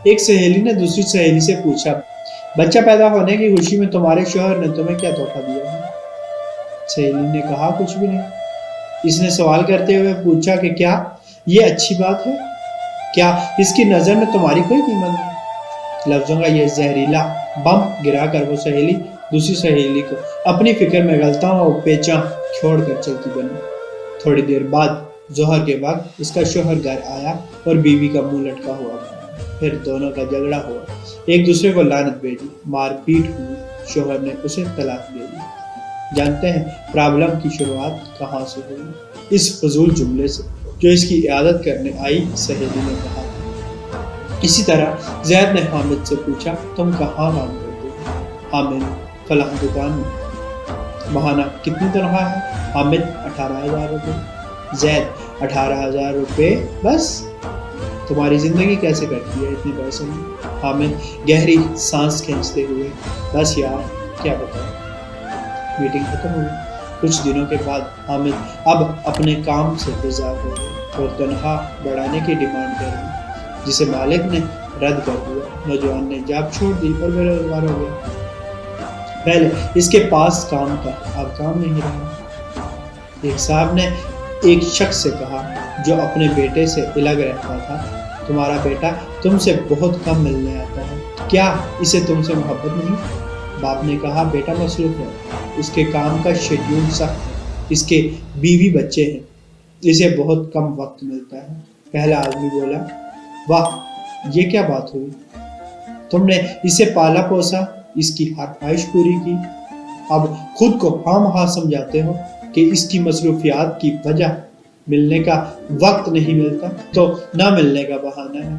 ایک سہیلی نے دوسری سہیلی سے پوچھا، بچہ پیدا ہونے کی خوشی میں تمہارے شوہر نے تمہیں کیا تحفہ دیا ہے؟ سہیلی نے کہا، کچھ بھی نہیں۔ اس نے سوال کرتے ہوئے پوچھا کہ کیا یہ اچھی بات ہے؟ کیا اس کی نظر میں تمہاری کوئی قیمت نہیں؟ لفظوں کا یہ زہریلا بم گرا کر وہ سہیلی دوسری سہیلی کو اپنی فکر میں غلطاں اور پیچاں چھوڑ کر چلتی بنی۔ تھوڑی دیر بعد ظہر کے وقت اس کا شوہر گھر آیا اور بیوی کا منہ لٹکا ہوا تھا۔ پھر دونوں کا جھگڑا ہوا، ایک دوسرے کو لعنت بھیجی، مار پیٹ ہوئی، شوہر نے اسے طلاق دے دی۔ جانتے ہیں پرابلم کی شروعات کہاں سے ہوئی؟ اس فضول جملے سے جو اس کی عیادت کرنے آئی سہیلی نے کہا تھا۔ اسی طرح زید نے حامد سے پوچھا، تم کہاں کام کرتے ہو؟ حامد، فلاں دکان میں۔ ماہانہ کتنی تنخواہ ہے؟ حامد، 18,000 روپے۔ زید، 18,000 روپے بس؟ تمہاری زندگی کیسے کٹتی ہے اتنے پیسوں میں؟ حامد گہری سانس کھینچتے ہوئے، بس یار کیا بتاؤں۔ میٹنگ ختم ہوئی۔ کچھ دنوں کے بعد حامد اب اپنے کام سے بیزار ہو گیا اور تنخواہ بڑھانے کی ڈیمانڈ کر دی، جسے مالک نے رد کر دیا۔ نوجوان نے جاب چھوڑ دی اور بے روزگار ہو گیا۔ پہلے اس کے پاس کام تھا، اب کام نہیں رہا۔ ایک صاحب نے ایک شخص سے کہا جو اپنے بیٹے سے الگ رہتا تھا، تمہارا بیٹا تم سے بہت کم ملنے آتا ہے، کیا اسے تم سے محبت نہیں؟ باپ نے کہا، بیٹا مصروف ہے، اس کے کام کا شیڈیول سخت ہے، اس کے بیوی بچے ہیں، اسے بہت کم وقت ملتا ہے۔ پہلا آدمی بولا، واہ یہ کیا بات ہوئی، تم نے اسے پالا پوسا، اس کی ہر خواہش پوری کی، اب خود کو خواہ مخواہ سمجھاتے ہو کہ اس کی مصروفیات کی وجہ ملنے کا وقت نہیں ملتا تو نہ ملنے کا بہانہ ہے۔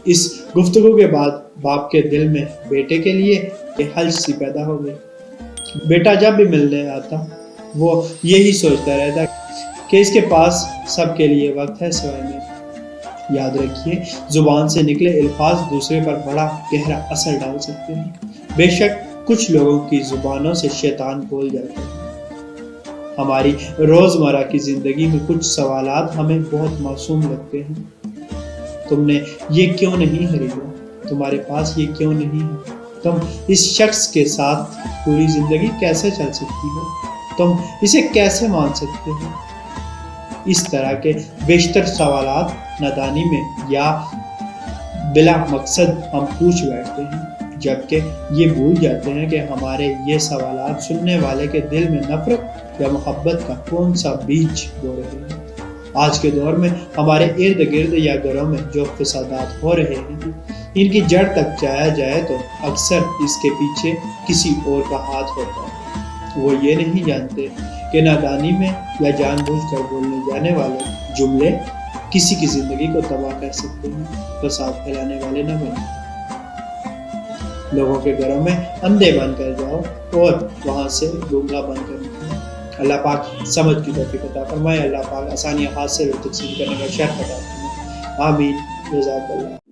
اس گفتگو کے بعد باپ کے دل میں بیٹے کے لیے ایک خلش سی پیدا ہو گئی۔ بیٹا جب بھی ملنے آتا وہ یہی سوچتا رہتا کہ اس کے پاس سب کے لیے وقت ہے سوائے میرے۔ یاد رکھیے، زبان سے نکلے الفاظ دوسرے پر بڑا گہرا اثر ڈال سکتے ہیں۔ بے شک کچھ لوگوں کی زبانوں سے شیطان بول جاتا ہے۔ ہماری روزمرہ کی زندگی میں کچھ سوالات ہمیں بہت معصوم لگتے ہیں۔ تم نے یہ کیوں نہیں خریدا؟ تمہارے پاس یہ کیوں نہیں ہے؟ تم اس شخص کے ساتھ پوری زندگی کیسے چل سکتی ہو؟ تم اسے کیسے مان سکتے ہو؟ اس طرح کے بیشتر سوالات نادانی میں یا بلا مقصد ہم پوچھ بیٹھتے ہیں، جبکہ یہ بھول جاتے ہیں کہ ہمارے یہ سوالات سننے والے کے دل میں نفرت یا محبت کا کون سا بیج بو رہے ہیں۔ آج کے دور میں ہمارے ارد گرد یا گھروں میں جو فسادات ہو رہے ہیں، ان کی جڑ تک جایا جائے تو اکثر اس کے پیچھے کسی اور کا ہاتھ ہوتا ہے۔ وہ یہ نہیں جانتے کہ نادانی میں یا جان بوجھ کر بولنے جانے والے جملے کسی کی زندگی کو تباہ کر سکتے ہیں۔ فساد پھیلانے والے نہ بنیں۔ لوگوں کے گھروں میں اندھے بن کر جاؤ اور وہاں سے گونگا بن کر نکلو۔ اللہ پاک سمجھ کی توفیق عطا فرمائے۔ اللہ پاک آسانیاں ہاتھ سے تقسیم کرنے کا شرف عطا فرمائے۔ آمین۔ جزاک اللہ۔